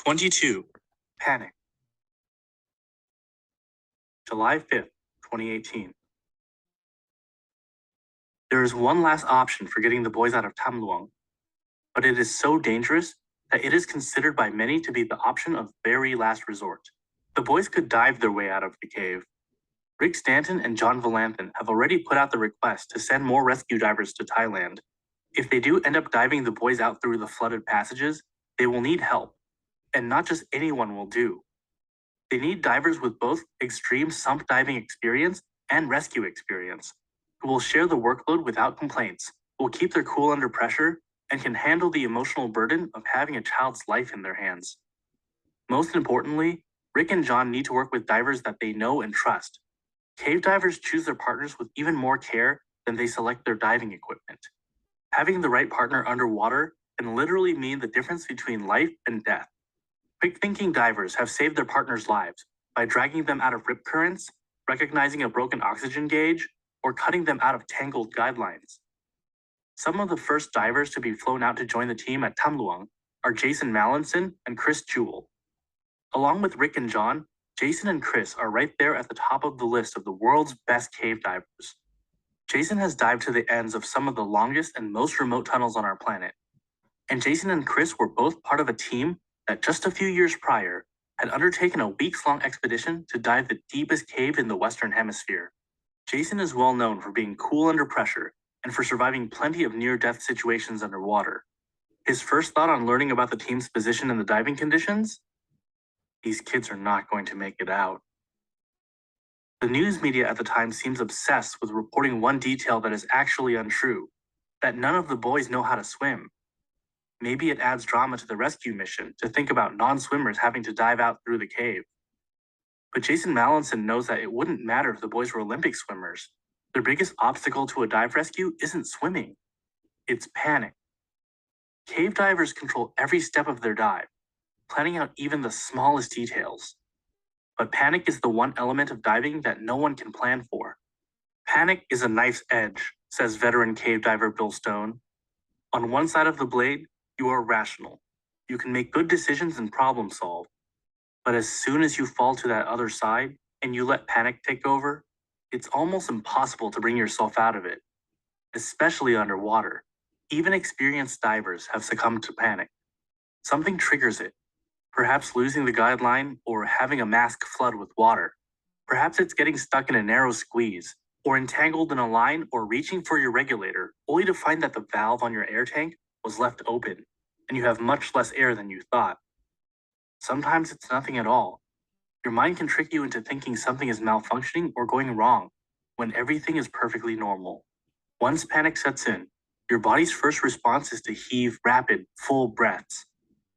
22. Panic. July 5th, 2018. There is one last option for getting the boys out of Tam Luang, but it is so dangerous that it is considered by many to be the option of very last resort. The boys could dive their way out of the cave. Rick Stanton and John Valanthan have already put out the request to send more rescue divers to Thailand. If they do end up diving the boys out through the flooded passages, they will need help, and not just anyone will do. They need divers with both extreme sump diving experience and rescue experience, who will share the workload without complaints, will keep their cool under pressure, and can handle the emotional burden of having a child's life in their hands. Most importantly, Rick and John need to work with divers that they know and trust. Cave divers choose their partners with even more care than they select their diving equipment. Having the right partner underwater can literally mean the difference between life and death. Quick-thinking divers have saved their partners' lives by dragging them out of rip currents, recognizing a broken oxygen gauge, or cutting them out of tangled guidelines. Some of the first divers to be flown out to join the team at Tam Luang are Jason Mallinson and Chris Jewell. Along with Rick and John, Jason and Chris are right there at the top of the list of the world's best cave divers. Jason has dived to the ends of some of the longest and most remote tunnels on our planet. And Jason and Chris were both part of a team that just a few years prior had undertaken a weeks-long expedition to dive the deepest cave in the Western Hemisphere. Jason is well known for being cool under pressure and for surviving plenty of near-death situations underwater. His first thought on learning about the team's position in the diving conditions? These kids are not going to make it out. The news media at the time seems obsessed with reporting one detail that is actually untrue, that none of the boys know how to swim. Maybe it adds drama to the rescue mission to think about non-swimmers having to dive out through the cave. But Jason Mallinson knows that it wouldn't matter if the boys were Olympic swimmers. Their biggest obstacle to a dive rescue isn't swimming, it's panic. Cave divers control every step of their dive, planning out even the smallest details. But panic is the one element of diving that no one can plan for. Panic is a knife's edge, says veteran cave diver Bill Stone. On one side of the blade, you are rational. You can make good decisions and problem solve. But as soon as you fall to that other side and you let panic take over, it's almost impossible to bring yourself out of it, especially underwater. Even experienced divers have succumbed to panic. Something triggers it, perhaps losing the guideline or having a mask flood with water. Perhaps it's getting stuck in a narrow squeeze, or entangled in a line or reaching for your regulator, only to find that the valve on your air tank was left open, and you have much less air than you thought. Sometimes it's nothing at all. Your mind can trick you into thinking something is malfunctioning or going wrong, when everything is perfectly normal. Once panic sets in, your body's first response is to heave rapid, full breaths.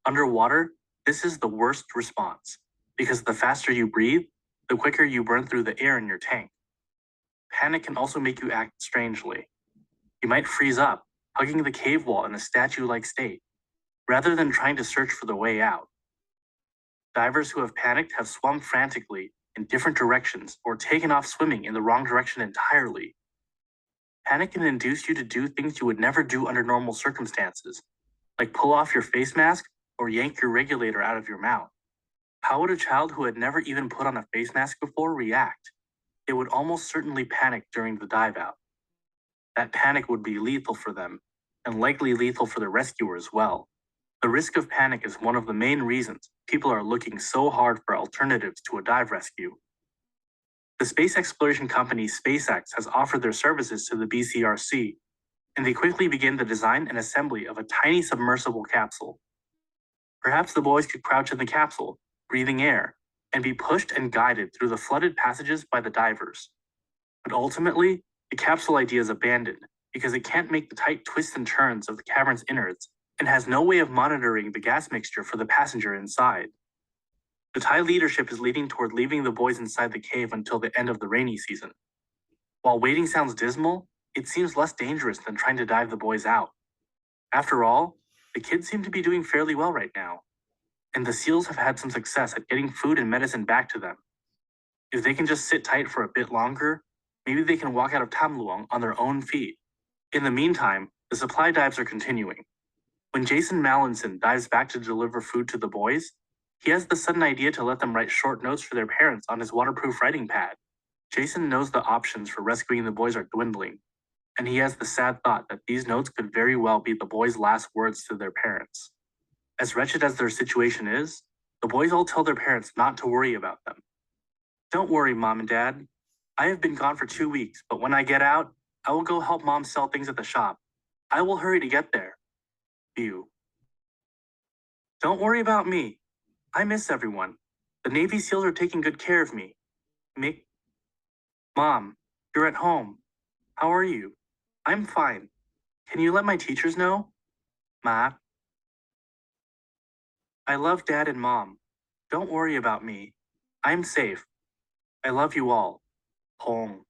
Underwater, this is the worst response, because the faster you breathe, the quicker you burn through the air in your tank. Panic can also make you act strangely. You might freeze up, hugging the cave wall in a statue-like state, rather than trying to search for the way out. Divers who have panicked have swum frantically in different directions or taken off swimming in the wrong direction entirely. Panic can induce you to do things you would never do under normal circumstances, like pull off your face mask or yank your regulator out of your mouth. How would a child who had never even put on a face mask before react? They would almost certainly panic during the dive out. That panic would be lethal for them, and likely lethal for the rescuer as well. The risk of panic is one of the main reasons people are looking so hard for alternatives to a dive rescue. The space exploration company SpaceX has offered their services to the BCRC, and they quickly began the design and assembly of a tiny submersible capsule. Perhaps the boys could crouch in the capsule, breathing air, and be pushed and guided through the flooded passages by the divers. But ultimately, the capsule idea is abandoned because it can't make the tight twists and turns of the cavern's innards and has no way of monitoring the gas mixture for the passenger inside. The Thai leadership is leading toward leaving the boys inside the cave until the end of the rainy season. While waiting sounds dismal, it seems less dangerous than trying to dive the boys out. After all, the kids seem to be doing fairly well right now, and the SEALs have had some success at getting food and medicine back to them. If they can just sit tight for a bit longer, maybe they can walk out of Tam Luang on their own feet. In the meantime, the supply dives are continuing. When Jason Mallinson dives back to deliver food to the boys, He has the sudden idea to let them write short notes for their parents on his waterproof writing pad. Jason knows the options for rescuing the boys are dwindling, and he has the sad thought that these notes could very well be the boys' last words to their parents. As wretched as their situation is, the boys all tell their parents not to worry about them. Don't worry, Mom and Dad. I have been gone for 2 weeks, but when I get out, I will go help Mom sell things at the shop. I will hurry to get there. View. Don't worry about me. I miss everyone. The Navy SEALs are taking good care of me. Mick. Mom, you're at home. How are you? I'm fine. Can you let my teachers know? Ma. I love Dad and Mom. Don't worry about me. I'm safe. I love you all. Hong.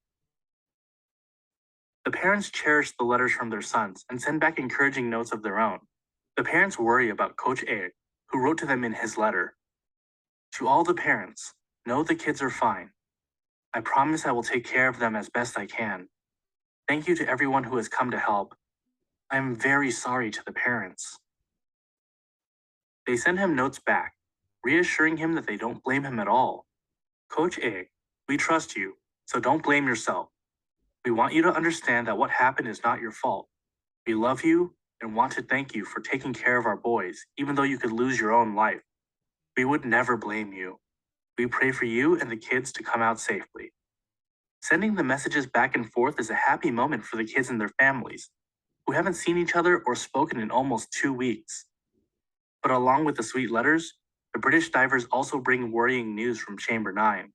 The parents cherish the letters from their sons and send back encouraging notes of their own. The parents worry about Coach A, who wrote to them in his letter. To all the parents, know the kids are fine. I promise I will take care of them as best I can. Thank you to everyone who has come to help. I am very sorry to the parents. They send him notes back, reassuring him that they don't blame him at all. Coach A, we trust you, so don't blame yourself. We want you to understand that what happened is not your fault. We love you and want to thank you for taking care of our boys, even though you could lose your own life. We would never blame you. We pray for you and the kids to come out safely. Sending the messages back and forth is a happy moment for the kids and their families, who haven't seen each other or spoken in almost 2 weeks. But along with the sweet letters, the British divers also bring worrying news from Chamber 9.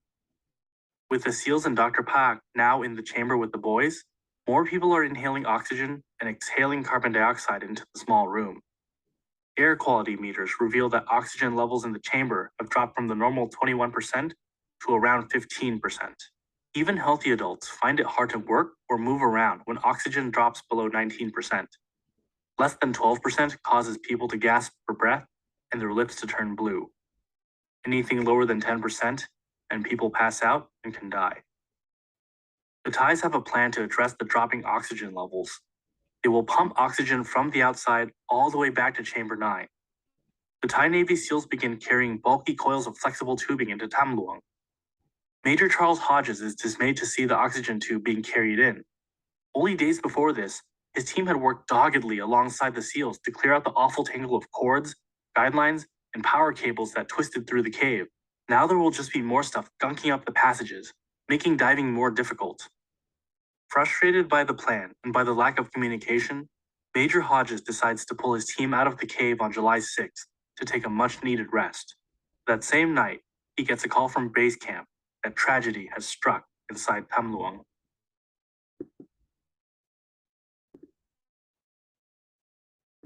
With the SEALs and Dr. Pak now in the chamber with the boys, more people are inhaling oxygen and exhaling carbon dioxide into the small room. Air quality meters reveal that oxygen levels in the chamber have dropped from the normal 21% to around 15%. Even healthy adults find it hard to work or move around when oxygen drops below 19%. Less than 12% causes people to gasp for breath and their lips to turn blue. Anything lower than 10%, and people pass out and can die. The Thais have a plan to address the dropping oxygen levels. They will pump oxygen from the outside all the way back to Chamber 9. The Thai Navy SEALs begin carrying bulky coils of flexible tubing into Tam Luang. Major Charles Hodges is dismayed to see the oxygen tube being carried in. Only days before this, his team had worked doggedly alongside the SEALs to clear out the awful tangle of cords, guidelines, and power cables that twisted through the cave. Now there will just be more stuff gunking up the passages, making diving more difficult. Frustrated by the plan and by the lack of communication, Major Hodges decides to pull his team out of the cave on July 6th to take a much-needed rest. That same night, he gets a call from base camp that tragedy has struck inside Tam Luang.